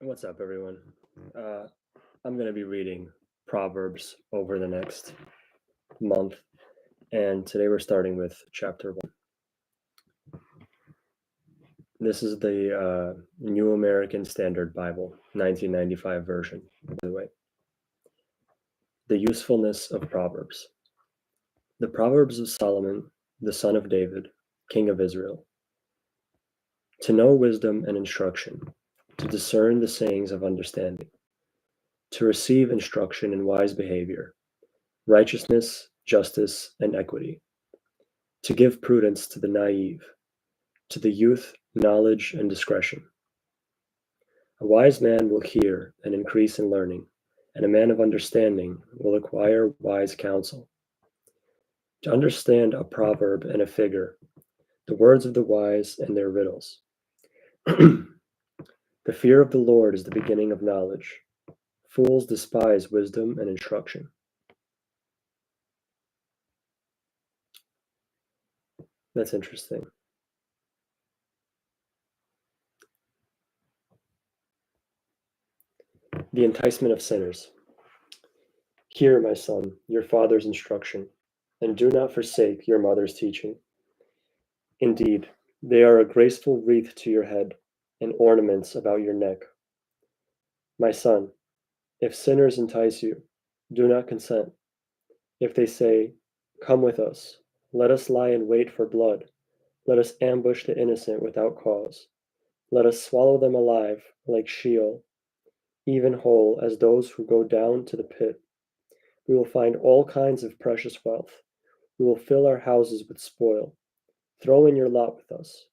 What's up, everyone? Uh, I'm going to be reading Proverbs over the next month, and today we're starting with chapter 1. This is the New American Standard Bible, 1995 version, by the way. The usefulness of Proverbs. The Proverbs of Solomon, the son of David, king of Israel. To know wisdom and instruction, to discern the sayings of understanding, to receive instruction in wise behavior, righteousness, justice, and equity, to give prudence to the naive, to the youth knowledge and discretion. A wise man will hear and increase in learning, and a man of understanding will acquire wise counsel. To understand a proverb and a figure, the words of the wise and their riddles. The fear of the Lord is the beginning of knowledge. Fools despise wisdom and instruction. That's interesting. The enticement of sinners. Hear, my son, your father's instruction, and do not forsake your mother's teaching. Indeed, they are a graceful wreath to your head, and ornaments about your neck. My son, if sinners entice you, do not consent. If they say, come with us, let us lie in wait for blood, let us ambush the innocent without cause, let us swallow them alive like Sheol, even whole as those who go down to the pit. We will find all kinds of precious wealth. We will fill our houses with spoil. Throw in your lot with us.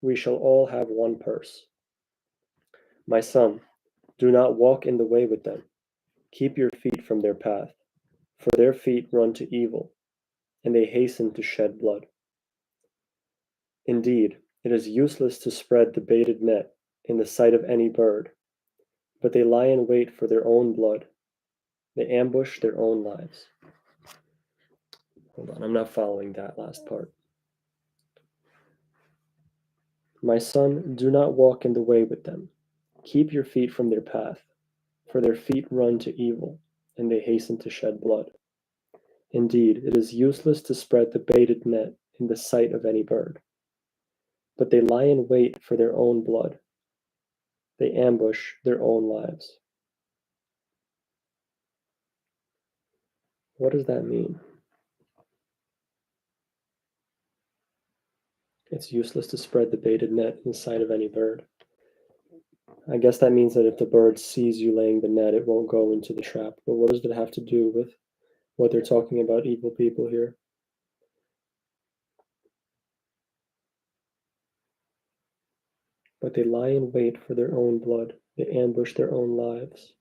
We shall all have one purse. My son, do not walk in the way with them. Keep your feet from their path, for their feet run to evil, and they hasten to shed blood. Indeed, it is useless to spread the baited net in the sight of any bird, but they lie in wait for their own blood. They ambush their own lives. Hold on, I'm not following that last part. My son, do not walk in the way with them. Keep your feet from their path, for their feet run to evil, and they hasten to shed blood. Indeed, it is useless to spread the baited net in the sight of any bird, but they lie in wait for their own blood. They ambush their own lives. What does that mean? It's useless to spread the baited net in the sight of any bird. I guess that means that if the bird sees you laying the net, it won't go into the trap. But what does that have to do with what they're talking about evil people here? But they lie in wait for their own blood. They ambush their own lives.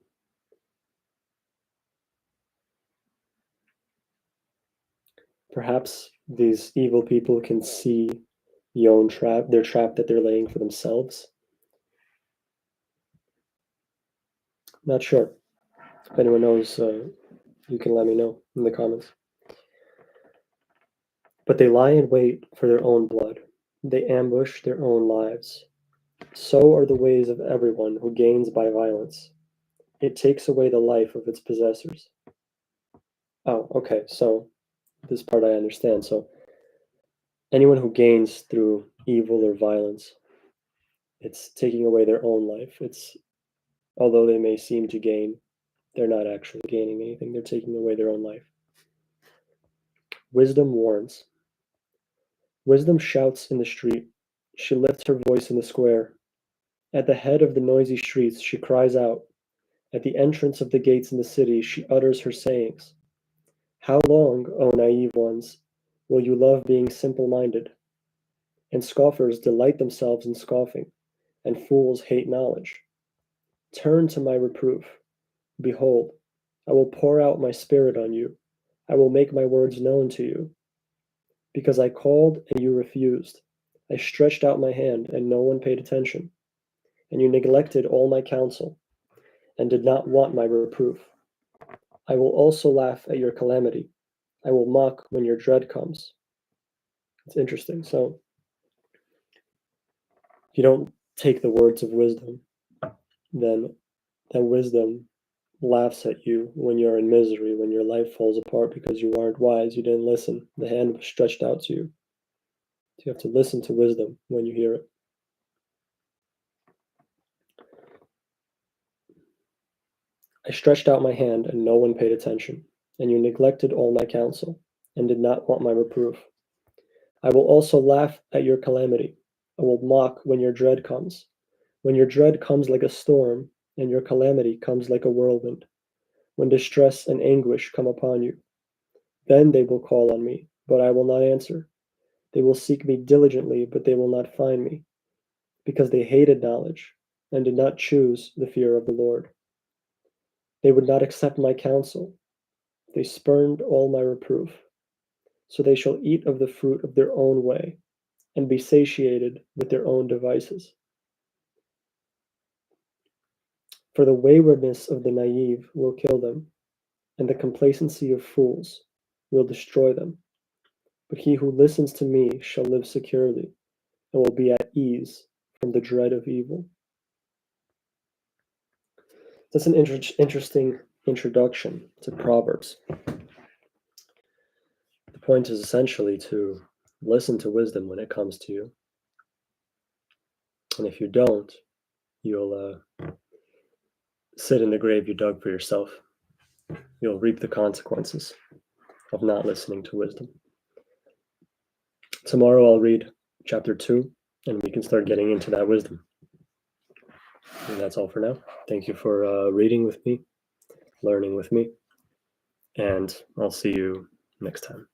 Perhaps these evil people can see their trap that they're laying for themselves. Not sure. If anyone knows, you can let me know in the comments. But they lie in wait for their own blood. They ambush their own lives. So are the ways of everyone who gains by violence. It takes away the life of its possessors. Oh, okay. So this part I understand. So anyone who gains through evil or violence, it's taking away their own life. Although they may seem to gain, they're not actually gaining anything. They're taking away their own life. Wisdom warns. Wisdom shouts in the street. She lifts her voice in the square. At the head of the noisy streets, she cries out. At the entrance of the gates in the city, she utters her sayings. How long, O naive ones, will you love being simple-minded? And scoffers delight themselves in scoffing, and fools hate knowledge. Turn to my reproof. Behold, I will pour out my spirit on you. I will make my words known to you. Because I called and you refused. I stretched out my hand and no one paid attention. And you neglected all my counsel and did not want my reproof. I will also laugh at your calamity. I will mock when your dread comes. It's interesting. So, if you don't take the words of wisdom, then that wisdom laughs at you when you're in misery, when your life falls apart because you aren't wise, you didn't listen. The hand was stretched out to you. So you have to listen to wisdom when you hear it. I stretched out my hand, and no one paid attention, and you neglected all my counsel, and did not want my reproof. I will also laugh at your calamity. I will mock when your dread comes. When your dread comes like a storm, and your calamity comes like a whirlwind, when distress and anguish come upon you, then they will call on me, but I will not answer. They will seek me diligently, but they will not find me, because they hated knowledge and did not choose the fear of the Lord. They would not accept my counsel. They spurned all my reproof. So they shall eat of the fruit of their own way and be satiated with their own devices. For the waywardness of the naive will kill them, and the complacency of fools will destroy them. But he who listens to me shall live securely and will be at ease from the dread of evil. That's an interesting introduction to Proverbs. The point is essentially to listen to wisdom when it comes to you. And if you don't, you'll sit in the grave you dug for yourself. You'll reap the consequences of not listening to wisdom. Tomorrow I'll read chapter 2, and we can start getting into that wisdom. And that's all for now. Thank you for reading with me, learning with me, and I'll see you next time.